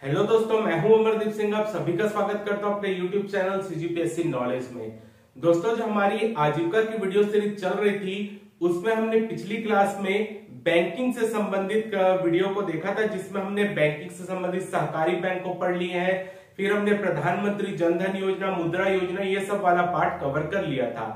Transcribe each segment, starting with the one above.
Hello दोस्तों, मैं हूं अमरदीप सिंह। आप सभी का स्वागत करता हूं अपने यूट्यूब चैनल सीजीपीएससी नॉलेज में। दोस्तों, जो हमारी आजीविका की वीडियो सीरीज चल रही थी उसमें हमने पिछली क्लास में बैंकिंग से संबंधित वीडियो को देखा था, जिसमें हमने बैंकिंग से संबंधित सहकारी बैंक को पढ़ लिए हैं। फिर हमने प्रधानमंत्री जन धन योजना, मुद्रा योजना, ये सब वाला पार्ट कवर कर लिया था।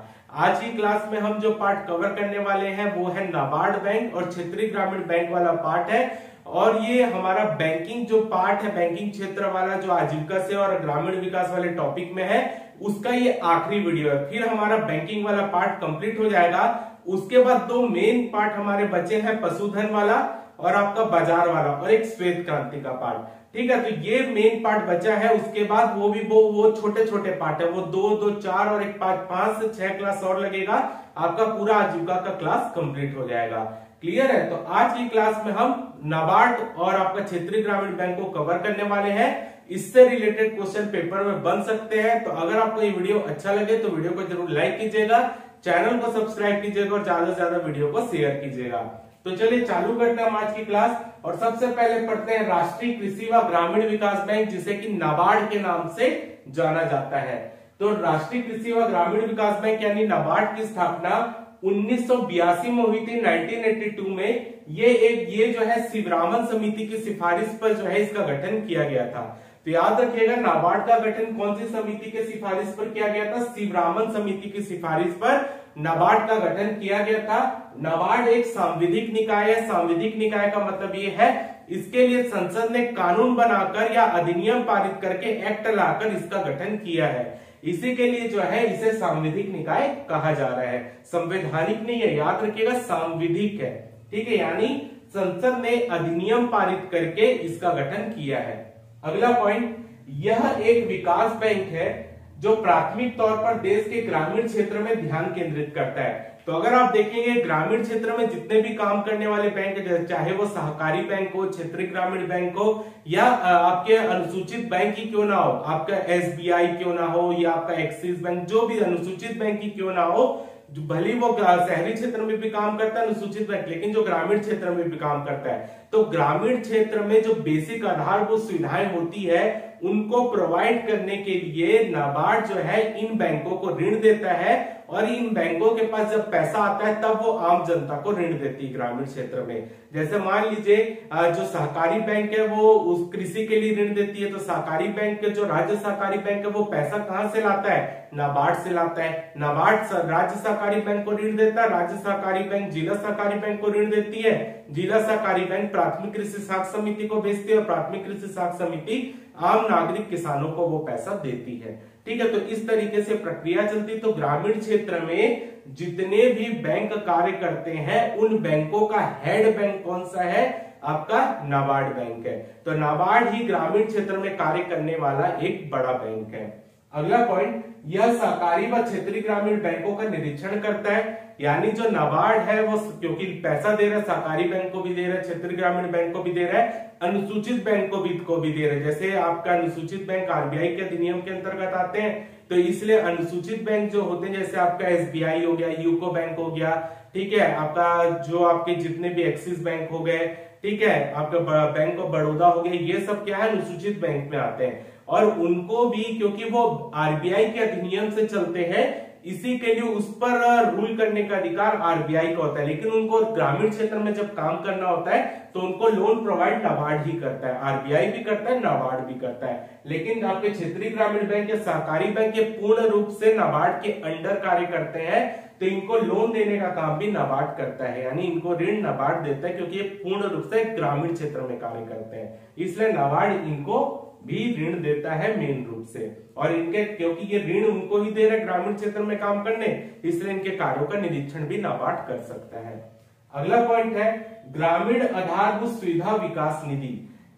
आज की क्लास में हम जो पार्ट कवर करने वाले हैं वो है नाबार्ड बैंक और क्षेत्रीय ग्रामीण बैंक वाला पार्ट है। और ये हमारा बैंकिंग जो पार्ट है, बैंकिंग क्षेत्र वाला जो आजीविका से और ग्रामीण विकास वाले टॉपिक में है, उसका ये आखिरी वीडियो है। फिर हमारा बैंकिंग वाला पार्ट कंप्लीट हो जाएगा। उसके बाद दो मेन पार्ट हमारे बचे हैं, पशुधन वाला और आपका बाजार वाला, और एक श्वेत क्रांति का पार्ट। ठीक है, तो ये मेन पार्ट बचा है। उसके बाद वो छोटे छोटे पार्ट है, वो 2, 4 और एक 5 से 6 क्लास और लगेगा। आपका पूरा आजीविका का क्लास कंप्लीट हो जाएगा। क्लियर है? तो आज की क्लास में हम नाबार्ड और आपका क्षेत्रीय ग्रामीण बैंक को कवर करने वाले हैं। इससे रिलेटेड क्वेश्चन पेपर में बन सकते हैं। तो अगर आपको ये वीडियो अच्छा लगे तो वीडियो को जरूर लाइक कीजिएगा, चैनल को सब्सक्राइब कीजिएगा और ज्यादा से ज्यादा वीडियो को शेयर कीजिएगा। तो चलिए चालू करते हैं हम आज की क्लास। और सबसे पहले पढ़ते हैं राष्ट्रीय कृषि व ग्रामीण विकास बैंक, जिसे कि नाबार्ड के नाम से जाना जाता है। तो राष्ट्रीय कृषि व ग्रामीण विकास बैंक यानी नाबार्ड की स्थापना 1982 में हुई थी, 1982 में। ये जो है शिवरामन समिति की सिफारिश पर जो है इसका गठन किया गया था। तो याद रखिएगा, नाबार्ड का गठन कौन सी समिति के सिफारिश पर किया गया था? शिवरामन समिति की सिफारिश पर नाबार्ड का गठन किया गया था। नाबार्ड एक सांविधिक निकाय है। सांविधिक निकाय का मतलब ये है, इसके लिए संसद ने कानून बनाकर या अधिनियम पारित करके, एक्ट लाकर इसका गठन किया है। इसी के लिए जो है इसे सांविधिक निकाय कहा जा रहा है। संवैधानिक नहीं है, याद रखिएगा, सांविधिक है। ठीक है, यानी संसद ने अधिनियम पारित करके इसका गठन किया है। अगला पॉइंट, यह एक विकास बैंक है जो प्राथमिक तौर पर देश के ग्रामीण क्षेत्र में ध्यान केंद्रित करता है। तो अगर आप देखेंगे ग्रामीण क्षेत्र में जितने भी काम करने वाले बैंक, चाहे वो सहकारी बैंक हो, क्षेत्रीय ग्रामीण बैंक हो, या आपके अनुसूचित बैंक ही क्यों ना हो, आपका एसबीआई क्यों ना हो, या आपका एक्सिस बैंक, जो भी अनुसूचित बैंक ही क्यों ना हो, भले वो शहरी क्षेत्र में भी काम करता है अनुसूचित बैंक, लेकिन जो ग्रामीण क्षेत्र में भी काम करता है, तो ग्रामीण क्षेत्र में जो बेसिक आधारभूत सुविधाएं होती है उनको प्रोवाइड करने के लिए नाबार्ड जो है इन बैंकों को ऋण देता है। और इन बैंकों के पास जब पैसा आता है तब वो आम जनता को ऋण देती है ग्रामीण क्षेत्र में। जैसे मान लीजिए जो सहकारी बैंक है वो उस कृषि के लिए ऋण देती है, तो सहकारी बैंक, जो राज्य सहकारी बैंक है, वो पैसा कहां से लाता है? नाबार्ड से लाता है। नाबार्ड राज्य सहकारी बैंक को ऋण देता है, राज्य सहकारी बैंक जिला सहकारी बैंक को ऋण देती है, जिला सहकारी बैंक प्राथमिक कृषि साख समिति को भेजती है और प्राथमिक कृषि साख समिति आम नागरिक किसानों को वो पैसा देती है। ठीक है, तो इस तरीके से प्रक्रिया चलती। तो ग्रामीण क्षेत्र में जितने भी बैंक कार्य करते हैं उन बैंकों का हेड बैंक कौन सा है? आपका नाबार्ड बैंक है। तो नाबार्ड ही ग्रामीण क्षेत्र में कार्य करने वाला एक बड़ा बैंक है। अगला पॉइंट, यह सहकारी व क्षेत्रीय ग्रामीण बैंकों का निरीक्षण करता है। यानी जो नाबार्ड है वो क्योंकि पैसा दे रहा है, सहकारी बैंक को भी दे रहा है, क्षेत्रीय ग्रामीण बैंक को भी दे रहा है, अनुसूचित बैंक को भी दे रहा है। जैसे आपका अनुसूचित बैंक आरबीआई के अधिनियम के अंतर्गत आते हैं, तो इसलिए अनुसूचित बैंक जो होते हैं, जैसे आपका एसबीआई हो गया, यूको बैंक हो गया, ठीक है, आपका जो आपके जितने भी एक्सिस बैंक हो गए, ठीक है, आपका बैंक ऑफ बड़ौदा हो गया, ये सब क्या है? अनुसूचित बैंक में आते हैं। और उनको भी, क्योंकि वो आरबीआई के अधिनियम से चलते हैं, इसी के लिए उस पर रूल करने का अधिकार आरबीआई का होता है। लेकिन उनको ग्रामीण क्षेत्र में जब काम करना होता है तो उनको लोन प्रोवाइड नाबार्ड ही करता है। आरबीआई भी करता है, नाबार्ड भी करता है। लेकिन आपके क्षेत्रीय ग्रामीण बैंक या सहकारी बैंक ये पूर्ण रूप से नाबार्ड के अंडर कार्य करते हैं, तो इनको लोन देने का काम भी नाबार्ड करता है। यानी इनको ऋण नाबार्ड देता है, क्योंकि ये पूर्ण रूप से ग्रामीण क्षेत्र में कार्य करते हैं, इसलिए नाबार्ड इनको भी ऋण देता है मेन रूप से। और इनके, क्योंकि ये ऋण उनको ही दे रहा है ग्रामीण क्षेत्र में काम करने, इसलिए इनके कार्यों का निरीक्षण भी नाबार्ड कर सकता है। अगला पॉइंट है ग्रामीण आधारभूत सुविधा विकास निधि।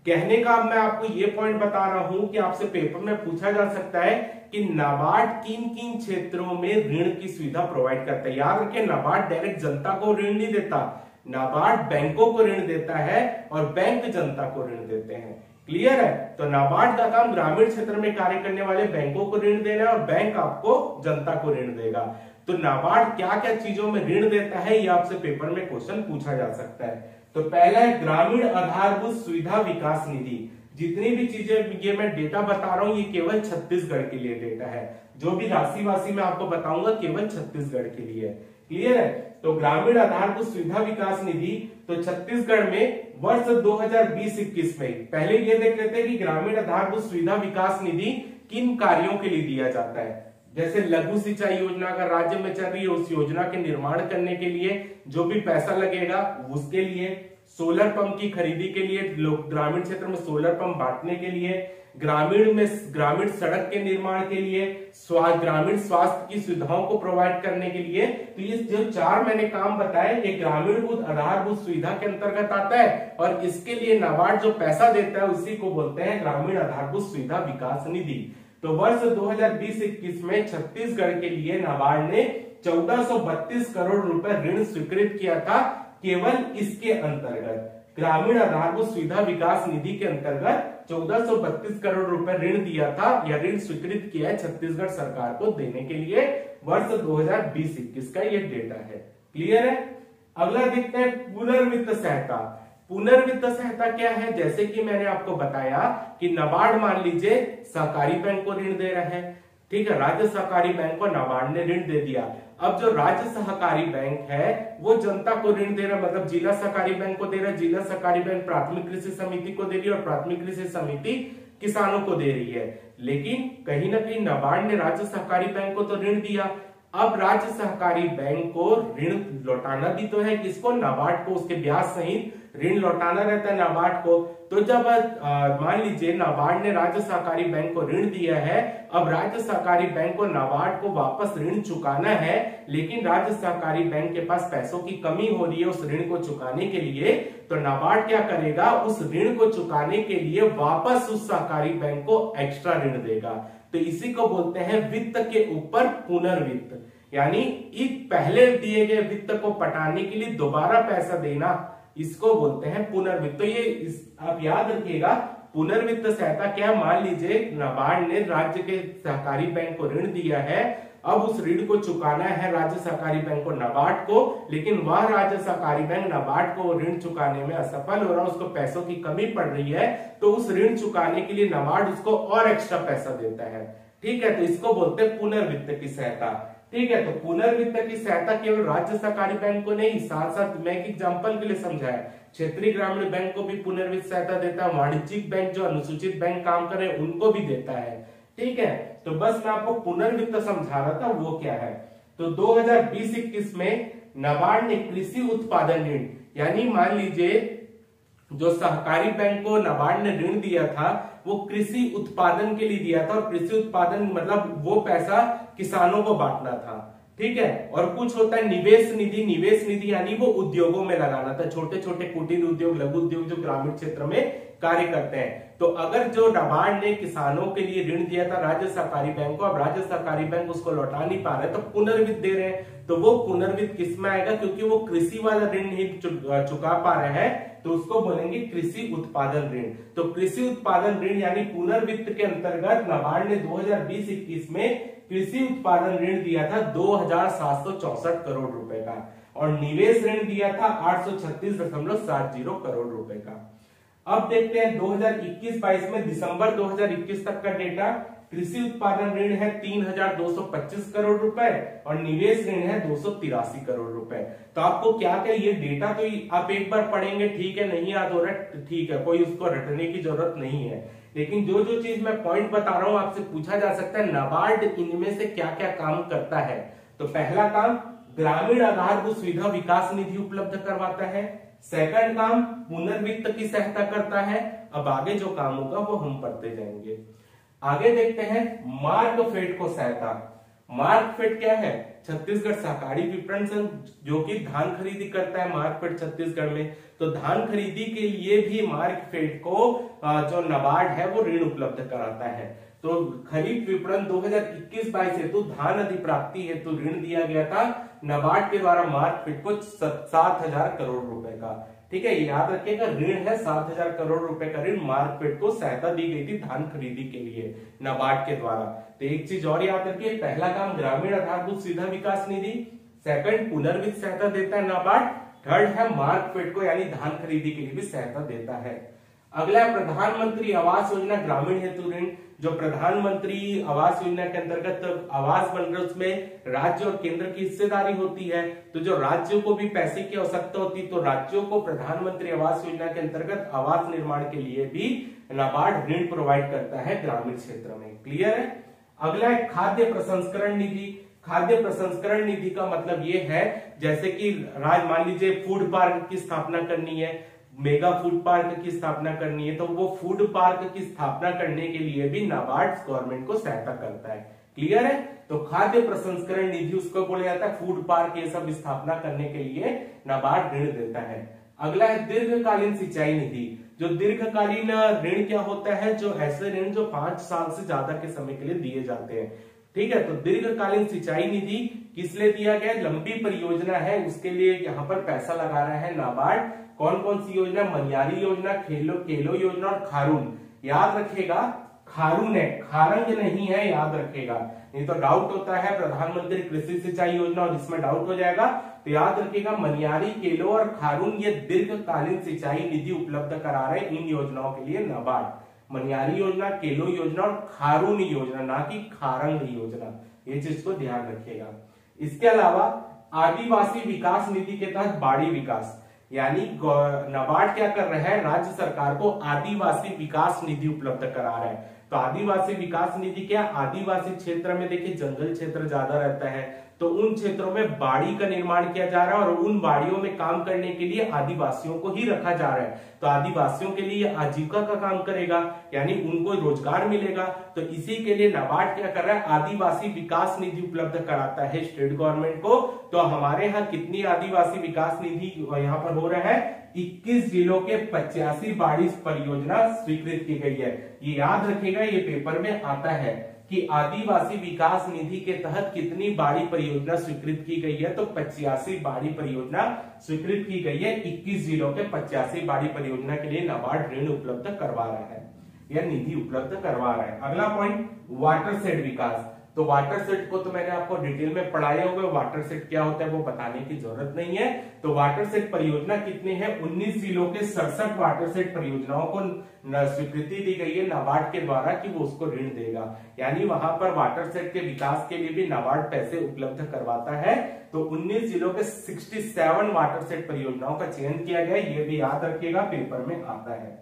कहने का मैं आपको ये पॉइंट बता रहा हूं कि आपसे पेपर में पूछा जा सकता है कि नाबार्ड किन किन क्षेत्रों में ऋण की सुविधा प्रोवाइड करता है। याद रखिए, नाबार्ड डायरेक्ट जनता को ऋण नहीं देता, नाबार्ड बैंकों को ऋण देता है और बैंक जनता को ऋण देते हैं। क्लियर है? तो नाबार्ड का काम ग्रामीण क्षेत्र में कार्य करने वाले बैंकों को ऋण देना है और बैंक आपको जनता को ऋण देगा। तो नाबार्ड क्या क्या चीजों में ऋण देता है, ये आपसे पेपर में क्वेश्चन पूछा जा सकता है। तो पहला है ग्रामीण आधारभूत सुविधा विकास निधि, जितनी भी चीजें ये मैं डेटा बता रहा हूं ये केवल छत्तीसगढ़ के लिए डेटा है। जो भी राशि वासी मैं आपको बताऊंगा केवल छत्तीसगढ़ के लिए। क्लियर है? तो ग्रामीण आधारभूत सुविधा विकास निधि तो छत्तीसगढ़ में वर्ष 2020-21 में, पहले ये देख लेते हैं कि ग्रामीण आधारभूत सुविधा विकास निधि किन कार्यों के लिए दिया जाता है। जैसे लघु सिंचाई योजना अगर राज्य में चल रही है उस योजना के निर्माण करने के लिए जो भी पैसा लगेगा उसके लिए, सोलर पंप की खरीदी के लिए, लोग ग्रामीण क्षेत्र में सोलर पंप बांटने के लिए, ग्रामीण सड़क के निर्माण के लिए, ग्रामीण स्वास्थ्य की सुविधाओं को प्रोवाइड करने के लिए। तो ये जो 4 मैंने काम बताए ये ग्रामीण आधारभूत सुविधा के अंतर्गत आता है और इसके लिए नाबार्ड जो पैसा देता है उसी को बोलते हैं ग्रामीण आधारभूत सुविधा विकास निधि। तो वर्ष 2020-21 में छत्तीसगढ़ के लिए नाबार्ड ने 1432 करोड़ रुपए ऋण स्वीकृत किया था। केवल इसके अंतर्गत ग्रामीण आधारभूत सुविधा विकास निधि के अंतर्गत 1432 करोड़ रुपए ऋण दिया था या ऋण स्वीकृत किया है छत्तीसगढ़ सरकार को देने के लिए। वर्ष 2020-21 का ये डेटा है। क्लियर है? अगला देखते हैं पुनर्वित्त सहायता। पुनर्वित्त सहायता क्या है? जैसे कि मैंने आपको बताया कि नाबार्ड मान लीजिए सहकारी बैंक को ऋण दे रहा है, ठीक है, राज्य सहकारी बैंक को नाबार्ड ने ऋण दे दिया। अब जो राज्य सहकारी बैंक है वो जनता को ऋण दे रहा है, मतलब जिला सहकारी बैंक को दे रहा है, जिला सहकारी बैंक प्राथमिक कृषि समिति को दे रही है और प्राथमिक कृषि समिति किसानों को दे रही है। लेकिन कहीं ना कहीं नाबार्ड ने राज्य सहकारी बैंक को तो ऋण दिया, अब राज्य सहकारी बैंक को ऋण लौटाना भी तो है, किसको? नाबार्ड को, उसके ब्याज सहित ऋण लौटाना रहता है नाबार्ड को। तो जब मान लीजिए नाबार्ड ने राज्य सहकारी बैंक को ऋण दिया है, अब राज्य सहकारी बैंक को नाबार्ड को वापस ऋण चुकाना है, लेकिन राज्य सहकारी बैंक के पास पैसों की कमी हो रही है उस ऋण को चुकाने के लिए। तो नाबार्ड क्या करेगा? उस ऋण को चुकाने के लिए वापस उस सहकारी बैंक को एक्स्ट्रा ऋण देगा। तो इसी को बोलते हैं वित्त के ऊपर पुनर्वित्त, यानी पहले दिए गए वित्त को पटाने के लिए दोबारा पैसा देना, इसको बोलते हैं पुनर्वित्त। तो ये आप याद रखिएगा, पुनर्वित्त सहायता क्या? मान लीजिए नाबार्ड ने राज्य के सहकारी बैंक को ऋण दिया है, अब उस ऋण को चुकाना है राज्य सहकारी बैंक को नाबार्ड को, लेकिन वह राज्य सहकारी बैंक नाबार्ड को ऋण चुकाने में असफल हो रहा है, उसको पैसों की कमी पड़ रही है, तो उस ऋण चुकाने के लिए नाबार्ड उसको और एक्स्ट्रा पैसा देता है। ठीक है, तो इसको बोलते हैं पुनर्वित्त की सहायता। ठीक है, तो पुनर्वित्त की सहायता केवल राज्य सहकारी बैंक को नहीं, साथ साथ मैं एक एग्जांपल के लिए समझाया, क्षेत्रीय ग्रामीण बैंक को भी पुनर्वित्त सहायता देता है, वाणिज्यिक बैंक जो अनुसूचित बैंक काम करे उनको भी देता है। ठीक है, तो बस मैं आपको पुनर्वित्त समझा रहा था वो क्या है। तो 2020-21 में नाबार्ड ने कृषि उत्पादन ऋण, यानी मान लीजिए जो सहकारी बैंक को नाबार्ड ने ऋण दिया था वो कृषि उत्पादन के लिए दिया था, और कृषि उत्पादन मतलब वो पैसा किसानों को बांटना था। ठीक है, और कुछ होता है निवेश निधि। निवेश निधि यानी वो उद्योगों में लगाना था, छोटे छोटे कुटीर उद्योग, लघु उद्योग जो ग्रामीण क्षेत्र में कार्य करते हैं। तो अगर जो नाबार्ड ने किसानों के लिए ऋण दिया था राज्य सहकारी बैंक को, अब राज्य सहकारी बैंक उसको लौटा नहीं पा रहे तो पुनर्वित्त दे रहे हैं, तो वो पुनर्वित्त किस में आएगा? क्योंकि वो कृषि वाला ऋण नहीं चुका पा रहे हैं तो उसको बोलेंगे कृषि उत्पादन ऋण। तो कृषि उत्पादन ऋण यानी पुनर्वित्त के अंतर्गत नाबार्ड ने 2020-21 में कृषि उत्पादन ऋण दिया था 2764 करोड़ रुपए का, और निवेश ऋण दिया था 836.70 करोड़ रुपए का। अब देखते हैं 2021-22 में दिसंबर 2021 तक का डेटा। कृषि उत्पादन ऋण है 3225 करोड़ रुपए और निवेश ऋण है 283 करोड़ रुपए। तो आपको क्या क्या ये डेटा तो आप एक बार पढ़ेंगे, ठीक है, नहीं याद हो रहा है ठीक है, कोई उसको रटने की जरूरत नहीं है, लेकिन जो जो चीज मैं पॉइंट बता रहा हूं आपसे पूछा जा सकता है नाबार्ड इनमें से क्या क्या काम करता है। तो पहला काम ग्रामीण आधारभूत सुविधा विकास निधि उपलब्ध करवाता है, सेकंड काम पुनर्वित्त की सहायता करता है। अब आगे जो काम होगा वो हम पढ़ते जाएंगे। आगे देखते हैं मार्कफेड को सहायता। मार्कफेड क्या है? छत्तीसगढ़ सहकारी विपणन संघ जो कि धान खरीदी करता है मार्कफेड छत्तीसगढ़ में, तो धान खरीदी के लिए भी मार्कफेड को जो नाबार्ड है वो ऋण उपलब्ध कराता है। तो खरीफ विपणन 2021-22 हेतु धान अधिप्राप्ति हेतु ऋण दिया गया था नाबार्ड के द्वारा मार्कफेड को 7000 करोड़ रुपए का। ठीक है, याद रखिएगा ऋण है 7000 करोड़ रुपए का ऋण मार्कफेड को सहायता दी गई थी धान खरीदी के लिए नाबार्ड के द्वारा। तो एक चीज और याद रखिए, पहला काम ग्रामीण आधारभूत सुविधा विकास निधि, सेकंड पुनर्वित्त सहायता देता है नाबार्ड, थर्ड है मार्कफेड को यानी धान खरीदी के लिए भी सहायता देता है। अगला है प्रधानमंत्री आवास योजना ग्रामीण हेतु ऋण। जो प्रधानमंत्री आवास योजना के अंतर्गत आवास बन रहे उसमें राज्य और केंद्र की हिस्सेदारी होती है, तो जो राज्यों को भी पैसे की आवश्यकता होती है तो राज्यों को प्रधानमंत्री आवास योजना के अंतर्गत आवास निर्माण के लिए भी नाबार्ड ऋण प्रोवाइड करता है ग्रामीण क्षेत्र में। क्लियर है। अगला है खाद्य प्रसंस्करण निधि। खाद्य प्रसंस्करण निधि का मतलब ये है जैसे कि मान लीजिए फूड पार्क की स्थापना करनी है, मेगा फूड पार्क की स्थापना करनी है, तो वो फूड पार्क की स्थापना करने के लिए भी नाबार्ड गवर्नमेंट को सहायता करता है। क्लियर है। तो खाद्य प्रसंस्करण निधि उसको बोला जाता है, फूड पार्क ये सब स्थापना करने के लिए नाबार्ड ऋण देता है। अगला है दीर्घकालीन सिंचाई निधि। जो दीर्घकालीन ऋण क्या होता है, जो ऐसे ऋण जो 5 साल से ज्यादा के समय के लिए दिए जाते हैं। ठीक है। तो दीर्घकालीन सिंचाई निधि किस लिए दिया गया, लंबी परियोजना है उसके लिए यहाँ पर पैसा लगा रहा है नाबार्ड। कौन कौन सी योजना, मनियारी योजना, केलो योजना और खारून। याद रखेगा खारून है, खारंग नहीं है, याद रखेगा, नहीं तो डाउट होता है प्रधानमंत्री कृषि सिंचाई योजना और इसमें डाउट हो जाएगा। तो याद रखिएगा मनियारी, केलो और खारून ये दीर्घकालीन सिंचाई निधि उपलब्ध करा रहे इन योजनाओं के लिए नाबार्ड। मनियारी योजना, केलो योजना और खारून योजना, ना कि खारंग योजना, ये चीज को ध्यान रखिएगा। इसके अलावा आदिवासी विकास निधि के तहत बाड़ी विकास, यानी नाबार्ड क्या कर रहा है, राज्य सरकार को आदिवासी विकास निधि उपलब्ध करा रहा है। तो आदिवासी विकास निधि क्या, आदिवासी क्षेत्र में देखिए जंगल क्षेत्र ज्यादा रहता है, तो उन क्षेत्रों में बाड़ी का निर्माण किया जा रहा है और उन बाड़ियों में काम करने के लिए आदिवासियों को ही रखा जा रहा है। तो आदिवासियों के लिए आजीविका का काम करेगा, यानी उनको रोजगार मिलेगा। तो इसी के लिए नाबार्ड क्या कर रहा है, आदिवासी विकास निधि उपलब्ध कराता है स्टेट गवर्नमेंट को। तो हमारे यहाँ कितनी आदिवासी विकास निधि यहाँ पर हो रहा है, 21 जिलों के 85 बाड़ी परियोजना स्वीकृत की गई है। ये याद रखेगा, ये पेपर में आता है कि आदिवासी विकास निधि के तहत कितनी बाड़ी परियोजना स्वीकृत की गई है, तो 85 बाड़ी परियोजना स्वीकृत की गई है। 21 जिलों के 85 बाड़ी परियोजना के लिए नाबार्ड ऋण उपलब्ध करवा रहा है या निधि उपलब्ध करवा रहा है। अगला पॉइंट वाटर शेड विकास। तो वाटर सेट को तो मैंने आपको डिटेल में पढ़ाया होगा, वाटर सेट क्या होता है वो बताने की जरूरत नहीं है। तो वाटर सेट परियोजना कितने हैं, 19 जिलों के 67 वाटर सेट परियोजनाओं को स्वीकृति दी गई है नाबार्ड के द्वारा कि वो उसको ऋण देगा, यानी वहां पर वाटर सेट के विकास के लिए भी नाबार्ड पैसे उपलब्ध करवाता है। तो 19 जिलों के 67 वाटर सेट परियोजनाओं का चयन किया गया, ये भी याद रखिएगा, पेपर में आता है।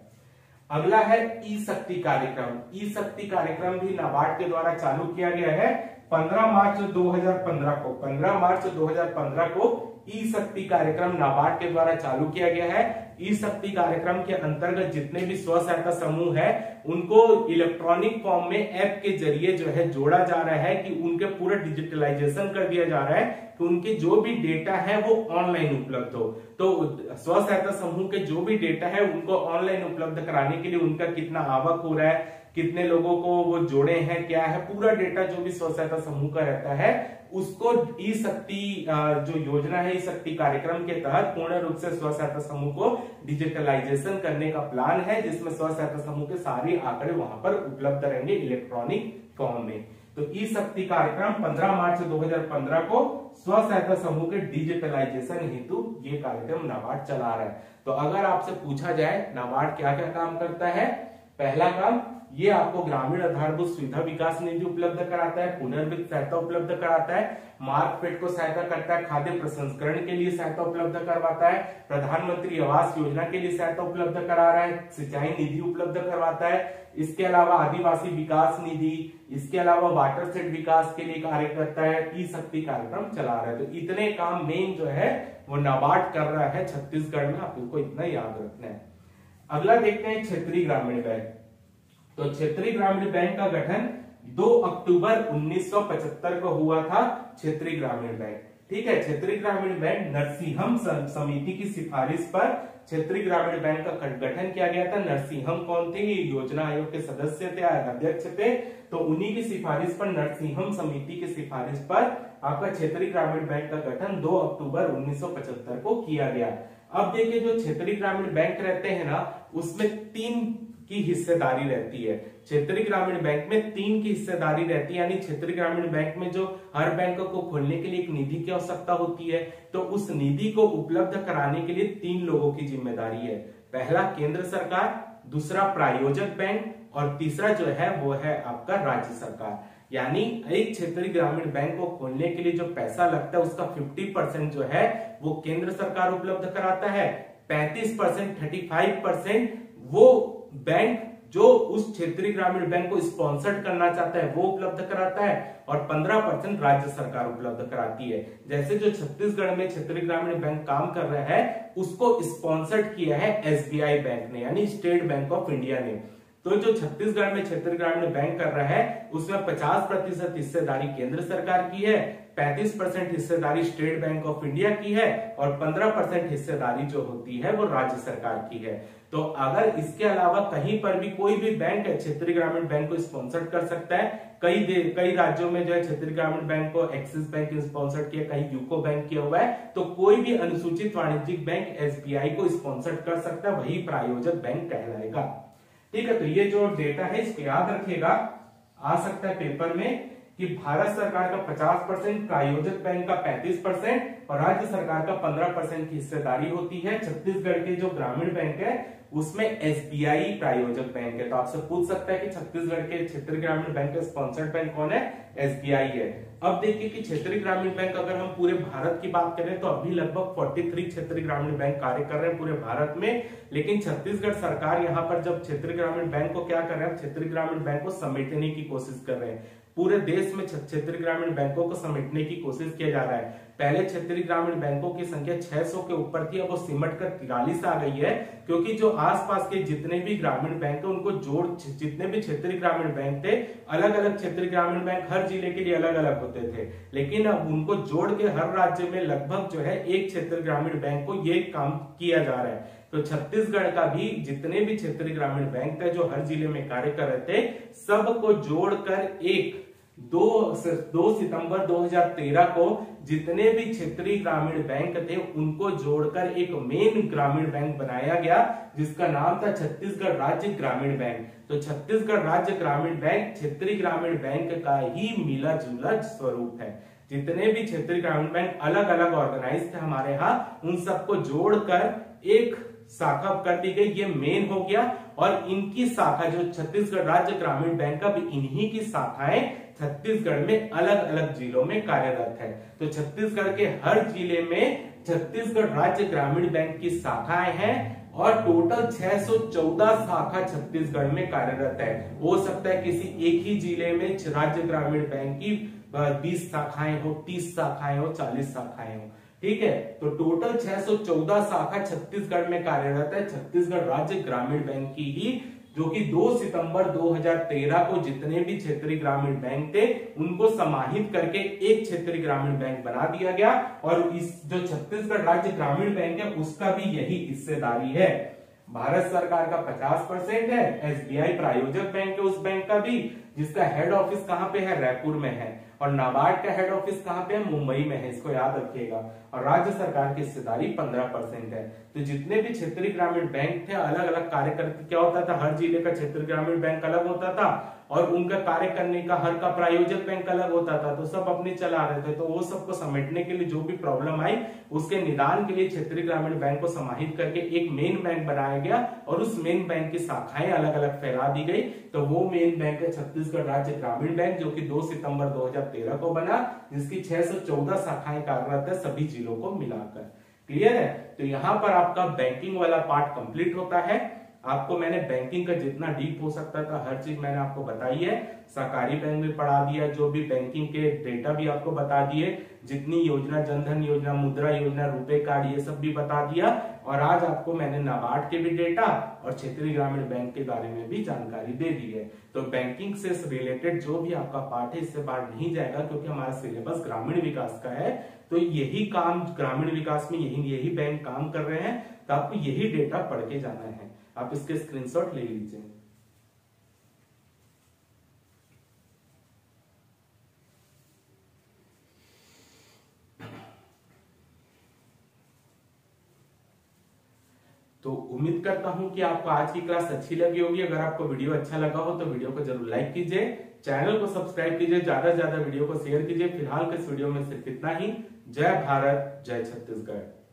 अगला है ई शक्ति कार्यक्रम। ई शक्ति कार्यक्रम भी नाबार्ड के द्वारा चालू किया गया है 15 मार्च 2015 को। 15 मार्च 2015 को ई शक्ति कार्यक्रम नाबार्ड के द्वारा चालू किया गया है। ई शक्ति कार्यक्रम के अंतर्गत जितने भी स्व सहायता समूह है उनको इलेक्ट्रॉनिक फॉर्म में ऐप के जरिए जो है जोड़ा जा रहा है कि उनके पूरा डिजिटलाइजेशन कर दिया जा रहा है कि उनके जो भी डेटा है वो ऑनलाइन उपलब्ध हो। तो स्व सहायता समूह के जो भी डेटा है उनको ऑनलाइन उपलब्ध कराने के लिए उनका कितना आवक हो रहा है, कितने लोगों को वो जोड़े हैं, क्या है, पूरा डेटा जो भी स्व सहायता समूह का रहता है उसको ई शक्ति जो योजना है, ई शक्ति कार्यक्रम के तहत पूर्ण रूप से स्व सहायता समूह को डिजिटलाइजेशन करने का प्लान है, जिसमें स्व सहायता समूह के सारे आंकड़े वहां पर उपलब्ध रहेंगे इलेक्ट्रॉनिक फॉर्म में। तो ई शक्ति कार्यक्रम 15 मार्च 2015 को स्व सहायता समूह के डिजिटलाइजेशन हेतु ये कार्यक्रम नाबार्ड चला रहा है। तो अगर आपसे पूछा जाए नाबार्ड क्या क्या काम करता है, पहला काम ये आपको ग्रामीण आधारभूत सुविधा विकास निधि उपलब्ध कराता है, पुनर्वित्त सहायता उपलब्ध कराता है, मार्कफेड को सहायता करता है, खाद्य प्रसंस्करण के लिए सहायता उपलब्ध करवाता है, प्रधानमंत्री आवास योजना के लिए सहायता उपलब्ध करा रहा है, सिंचाई निधि उपलब्ध करवाता है, इसके अलावा आदिवासी विकास निधि, इसके अलावा वाटर सेट विकास के लिए कार्य करता है, ई शक्ति कार्यक्रम चला रहा है। तो इतने काम मेन जो है वो नाबार्ड कर रहा है छत्तीसगढ़ में, आपको इतना याद रखना है। अगला देखते हैं क्षेत्रीय ग्रामीण बैंक। तो क्षेत्रीय ग्रामीण बैंक का गठन 2 अक्टूबर 1975 को हुआ था, क्षेत्रीय ग्रामीण बैंक। ठीक है, क्षेत्रीय ग्रामीण बैंक नरसिंहम समिति की सिफारिश पर क्षेत्रीय ग्रामीण बैंक का गठन किया गया था। नरसिंहम कौन थे, ये योजना आयोग के सदस्य थे, अध्यक्ष थे। तो उन्हीं की सिफारिश पर, नरसिंहम समिति की सिफारिश पर आपका क्षेत्रीय ग्रामीण बैंक का गठन 2 अक्टूबर 1975 को किया गया। अब देखिए जो क्षेत्रीय ग्रामीण बैंक रहते हैं ना, उसमें 3 की हिस्सेदारी रहती है। क्षेत्रीय ग्रामीण बैंक में 3 की हिस्सेदारी रहती है, यानी क्षेत्रीय ग्रामीण बैंक में जो हर बैंक को खोलने के लिए एक निधि की आवश्यकता होती है, तो उस निधि को उपलब्ध कराने के लिए 3 लोगों की जिम्मेदारी है। पहला केंद्र सरकार, दूसरा प्रायोजक बैंक और तीसरा जो है वो है आपका राज्य सरकार। यानी एक क्षेत्रीय ग्रामीण बैंक को खोलने के लिए जो पैसा लगता है उसका 50% जो है वो केंद्र सरकार उपलब्ध कराता है, 35% 35% वो बैंक जो उस क्षेत्रीय ग्रामीण बैंक को स्पॉन्सर्ड करना चाहता है वो उपलब्ध कराता है और 15% राज्य सरकार उपलब्ध कराती है। जैसे जो छत्तीसगढ़ में क्षेत्रीय ग्रामीण बैंक काम कर रहा है उसको स्पॉन्सर्ड किया है SBI बैंक ने, यानी स्टेट बैंक ऑफ इंडिया ने। तो जो छत्तीसगढ़ में क्षेत्रीय ग्रामीण बैंक कर रहा है उसमें 50% हिस्सेदारी केंद्र सरकार की है, 35% हिस्सेदारी स्टेट बैंक ऑफ इंडिया की है और 15% हिस्सेदारी जो होती है वो राज्य सरकार की है। तो अगर इसके अलावा कहीं पर भी कोई भी बैंक है क्षेत्रीय ग्रामीण बैंक को स्पॉन्सर कर सकता है। कई राज्यों में जो है क्षेत्रीय ग्रामीण बैंक को एक्सिस बैंक स्पॉन्सर किया, कहीं यूको बैंक किया हुआ है। तो कोई भी अनुसूचित वाणिज्यिक बैंक SBI को स्पॉन्सर कर सकता है, वही प्रायोजक बैंक कहलाएगा। ठीक है, तो ये जो डेटा है इसको याद रखिएगा, आ सकता है पेपर में कि भारत सरकार का 50%, प्रायोजक बैंक का 35% और राज्य सरकार का 15% की हिस्सेदारी होती है। छत्तीसगढ़ के जो ग्रामीण बैंक है उसमें SBI प्रायोजक बैंक है। तो आपसे पूछ सकता है कि छत्तीसगढ़ के क्षेत्रीय ग्रामीण बैंक का स्पॉन्सर्ड बैंक कौन है? SBI है। अब देखिए कि क्षेत्रीय ग्रामीण बैंक अगर हम पूरे भारत की बात करें तो अभी लगभग 43 क्षेत्रीय ग्रामीण बैंक कार्य कर रहे हैं पूरे भारत में। लेकिन छत्तीसगढ़ सरकार यहाँ पर जब क्षेत्रीय ग्रामीण बैंक को क्या कर रहे हैं, क्षेत्रीय ग्रामीण बैंक को समेटने की कोशिश कर रहे हैं। पूरे देश में क्षेत्रीय ग्रामीण बैंकों को समेटने की कोशिश किया जा रहा है। पहले क्षेत्रीय ग्रामीण बैंकों की संख्या 600 के ऊपर थी, अब वो सिमट कर 43 आ गई है, क्योंकि जो आसपास के जितने भी ग्रामीण बैंक है उनको जोड़, जितने भी क्षेत्रीय ग्रामीण बैंक थे, अलग अलग क्षेत्रीय ग्रामीण बैंक हर जिले के लिए अलग अलग होते थे, लेकिन अब उनको जोड़ के हर राज्य में लगभग जो है एक क्षेत्रीय ग्रामीण बैंक को ये काम किया जा रहा है। तो छत्तीसगढ़ का भी जितने भी क्षेत्रीय ग्रामीण बैंक थे जो हर जिले में कार्य कर रहे थे, सबको जोड़कर एक 2 सितंबर 2013 को जितने भी क्षेत्रीय ग्रामीण बैंक थे उनको जोड़कर एक मेन ग्रामीण बैंक बनाया गया, जिसका नाम था छत्तीसगढ़ राज्य ग्रामीण बैंक। तो छत्तीसगढ़ राज्य ग्रामीण बैंक क्षेत्रीय ग्रामीण बैंक का ही मिला जुला स्वरूप है। जितने भी क्षेत्रीय ग्रामीण बैंक अलग अलग ऑर्गेनाइज थे हमारे यहाँ, उन सबको जोड़कर एक शाखा कर दी गई, ये मेन हो गया। और इनकी शाखा जो छत्तीसगढ़ राज्य ग्रामीण बैंक का, इन्हीं की शाखाएं छत्तीसगढ़ में अलग अलग जिलों में कार्यरत है। तो छत्तीसगढ़ के हर जिले में छत्तीसगढ़ राज्य ग्रामीण बैंक की शाखाएं हैं और टोटल 614 शाखा छत्तीसगढ़ में कार्यरत है। हो सकता है किसी एक ही जिले में राज्य ग्रामीण बैंक की 20 शाखाएं हो, 30 शाखाएं हो, 40 शाखाएं हो। ठीक है, तो टोटल 614 शाखा छत्तीसगढ़ में कार्यरत है छत्तीसगढ़ राज्य ग्रामीण बैंक की ही, जो कि 2 सितंबर 2013 को जितने भी क्षेत्रीय ग्रामीण बैंक थे उनको समाहित करके एक क्षेत्रीय ग्रामीण बैंक बना दिया गया। और इस जो छत्तीसगढ़ राज्य ग्रामीण बैंक है उसका भी यही हिस्सेदारी है। भारत सरकार का 50% है, SBI प्रायोजक बैंक है उस बैंक का भी, जिसका हेड ऑफिस कहाँ पे है? रायपुर में है। और नाबार्ड का हेड ऑफिस कहाँ पे है? मुंबई में है, इसको याद रखिएगा। और राज्य सरकार की हिस्सेदारी 15% है। तो जितने भी क्षेत्रीय ग्रामीण बैंक थे अलग अलग कार्य करते, क्या होता था, हर जिले का क्षेत्रीय ग्रामीण बैंक अलग होता था और उनका कार्य करने का हर का प्रायोजक बैंक अलग होता था। तो सब अपने चला रहे थे, तो वो सबको समेटने के लिए जो भी प्रॉब्लम आई उसके निदान के लिए क्षेत्रीय ग्रामीण बैंक को समाहित करके एक मेन बैंक बनाया गया और उस मेन बैंक की शाखाएं अलग अलग फैला दी गई। तो वो मेन बैंक है छत्तीसगढ़ राज्य ग्रामीण बैंक, जो कि 2 सितंबर 2013 को बना, जिसकी 614 शाखाएं कार्यरत है सभी जिलों को मिलाकर। क्लियर है? तो यहाँ पर आपका बैंकिंग वाला पार्ट कंप्लीट होता है। आपको मैंने बैंकिंग का जितना डीप हो सकता था हर चीज मैंने आपको बताई है। सहकारी बैंक भी पढ़ा दिया, जो भी बैंकिंग के डेटा भी आपको बता दिए, जितनी योजना, जनधन योजना, मुद्रा योजना, रुपए कार्ड, ये सब भी बता दिया। और आज आपको मैंने नाबार्ड के भी डेटा और क्षेत्रीय ग्रामीण बैंक के बारे में भी जानकारी दे दी है। तो बैंकिंग से रिलेटेड जो भी आपका पार्ट है इससे बाहर नहीं जाएगा, क्योंकि हमारा सिलेबस ग्रामीण विकास का है। तो यही काम ग्रामीण विकास में यही बैंक काम कर रहे हैं, तो आपको यही डेटा पढ़ के जाना है। आप इसके स्क्रीनशॉट ले लीजिए। तो उम्मीद करता हूं कि आपको आज की क्लास अच्छी लगी होगी। अगर आपको वीडियो अच्छा लगा हो तो वीडियो को जरूर लाइक कीजिए, चैनल को सब्सक्राइब कीजिए, ज्यादा से ज्यादा वीडियो को शेयर कीजिए। फिलहाल के इस वीडियो में सिर्फ इतना ही। जय भारत, जय छत्तीसगढ़।